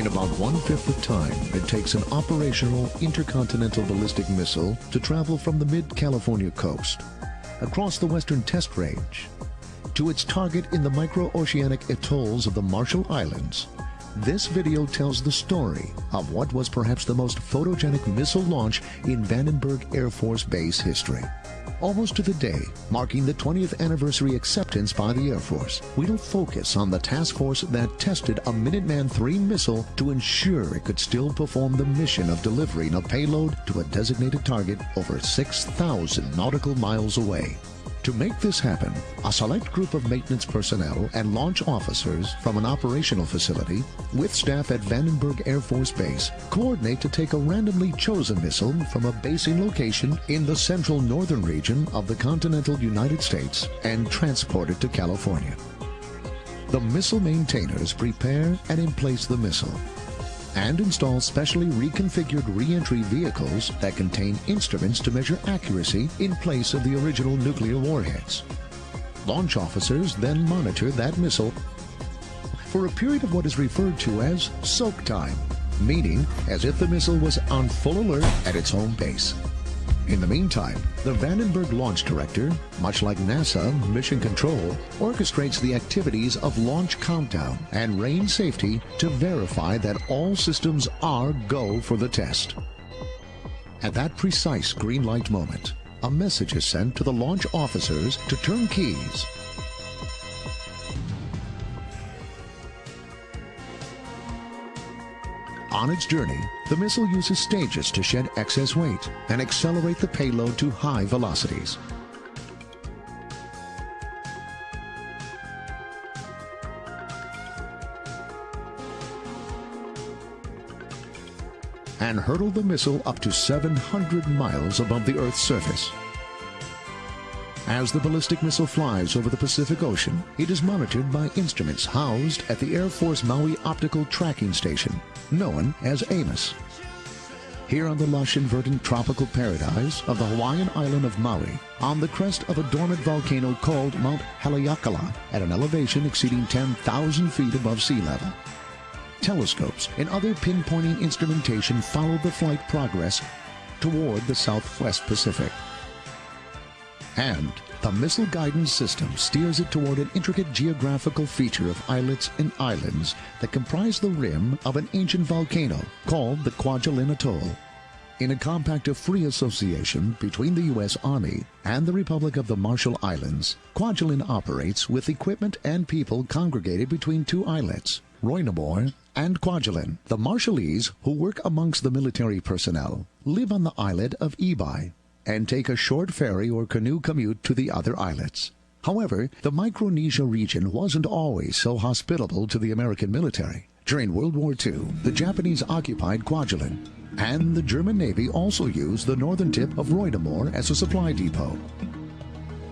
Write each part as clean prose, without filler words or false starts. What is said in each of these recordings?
in about 1/5 the time it takes an operational intercontinental ballistic missile to travel from the mid-California coast, across the western test range, to its target in the micro-oceanic atolls of the Marshall Islands. This video tells the story of what was perhaps the most photogenic missile launch in Vandenberg Air Force Base history. Almost to the day, marking the 20th anniversary acceptance by the Air Force, we'll focus on the task force that tested a Minuteman III missile to ensure it could still perform the mission of delivering a payload to a designated target over 6,000 nautical miles away. To make this happen, a select group of maintenance personnel and launch officers from an operational facility with staff at Vandenberg Air Force Base coordinate to take a randomly chosen missile from a basing location in the central northern region of the continental United States and transport it to California. The missile maintainers prepare and emplace the missile and install specially reconfigured re-entry vehicles that contain instruments to measure accuracy in place of the original nuclear warheads. Launch officers then monitor that missile for a period of what is referred to as soak time, meaning as if the missile was on full alert at its home base. In the meantime, the Vandenberg launch director, much like NASA Mission Control, orchestrates the activities of launch countdown and range safety to verify that all systems are go for the test. At that precise green light moment, a message is sent to the launch officers to turn keys. On its journey, the missile uses stages to shed excess weight and accelerate the payload to high velocities. And hurtle the missile up to 700 miles above the Earth's surface. As the ballistic missile flies over the Pacific Ocean, it is monitored by instruments housed at the Air Force Maui Optical Tracking Station, known as AMOS. Here on the lush and verdant tropical paradise of the Hawaiian island of Maui, on the crest of a dormant volcano called Mount Haleakala at an elevation exceeding 10,000 feet above sea level, telescopes and other pinpointing instrumentation follow the flight progress toward the Southwest Pacific. And the missile guidance system steers it toward an intricate geographical feature of islets and islands that comprise the rim of an ancient volcano called the Kwajalein Atoll. In a compact of free association between the U.S. Army and the Republic of the Marshall Islands, Kwajalein operates with equipment and people congregated between two islets, Roinamore and Kwajalein. The Marshallese, who work amongst the military personnel, live on the islet of Ebi and take a short ferry or canoe commute to the other islets. However, the Micronesia region wasn't always so hospitable to the American military. During World War II, the Japanese occupied Kwajalein, and the German Navy also used the northern tip of Roinamore as a supply depot.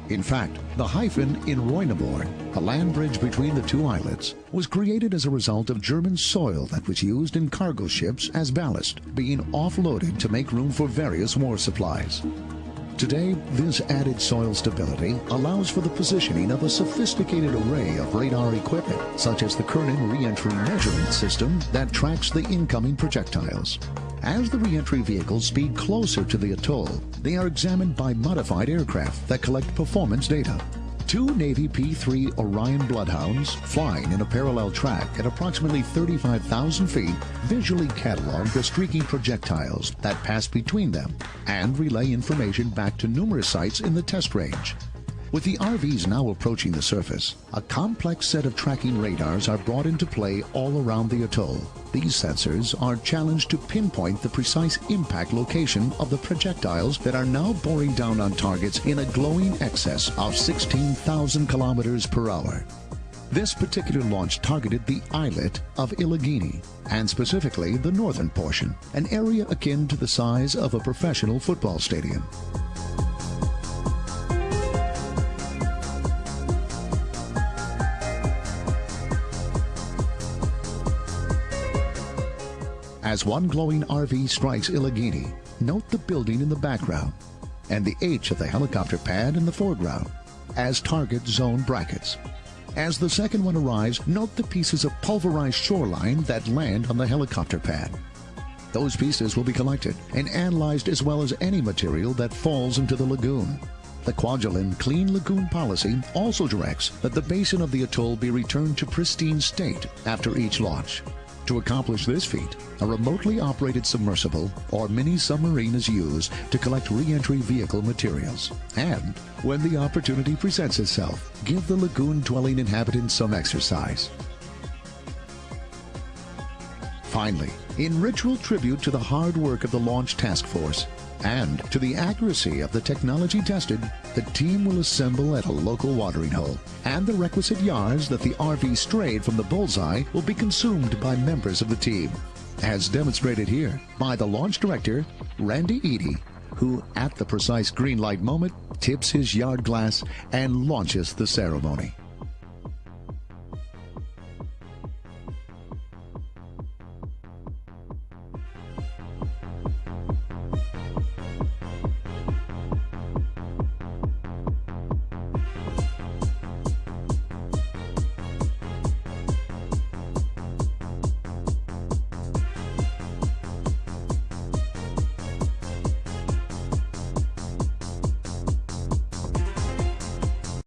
In fact, the hyphen in Roinamore, a land bridge between the two islets, was created as a result of German soil that was used in cargo ships as ballast, being offloaded to make room for various war supplies. Today, this added soil stability allows for the positioning of a sophisticated array of radar equipment, such as the Kernan re-entry measurement system that tracks the incoming projectiles. As the re-entry vehicles speed closer to the atoll, they are examined by modified aircraft that collect performance data. Two Navy P-3 Orion Bloodhounds, flying in a parallel track at approximately 35,000 feet, visually catalog the streaking projectiles that pass between them and relay information back to numerous sites in the test range. With the RVs now approaching the surface, a complex set of tracking radars are brought into play all around the atoll. These sensors are challenged to pinpoint the precise impact location of the projectiles that are now boring down on targets in a glowing excess of 16,000 kilometers per hour. This particular launch targeted the islet of Iligini, and specifically the northern portion, an area akin to the size of a professional football stadium. As one glowing RV strikes Iligini, note the building in the background and the H of the helicopter pad in the foreground as target zone brackets. As the second one arrives, note the pieces of pulverized shoreline that land on the helicopter pad. Those pieces will be collected and analyzed as well as any material that falls into the lagoon. The Kwajalein Clean Lagoon Policy also directs that the basin of the atoll be returned to pristine state after each launch. To accomplish this feat, a remotely operated submersible or mini-submarine is used to collect re-entry vehicle materials. And, when the opportunity presents itself, give the lagoon-dwelling inhabitants some exercise. Finally, in ritual tribute to the hard work of the launch task force and to the accuracy of the technology tested, the team will assemble at a local watering hole, and the requisite yards that the RV strayed from the bullseye will be consumed by members of the team, as demonstrated here by the launch director, Randy Eady, who at the precise green light moment tips his yard glass and launches the ceremony.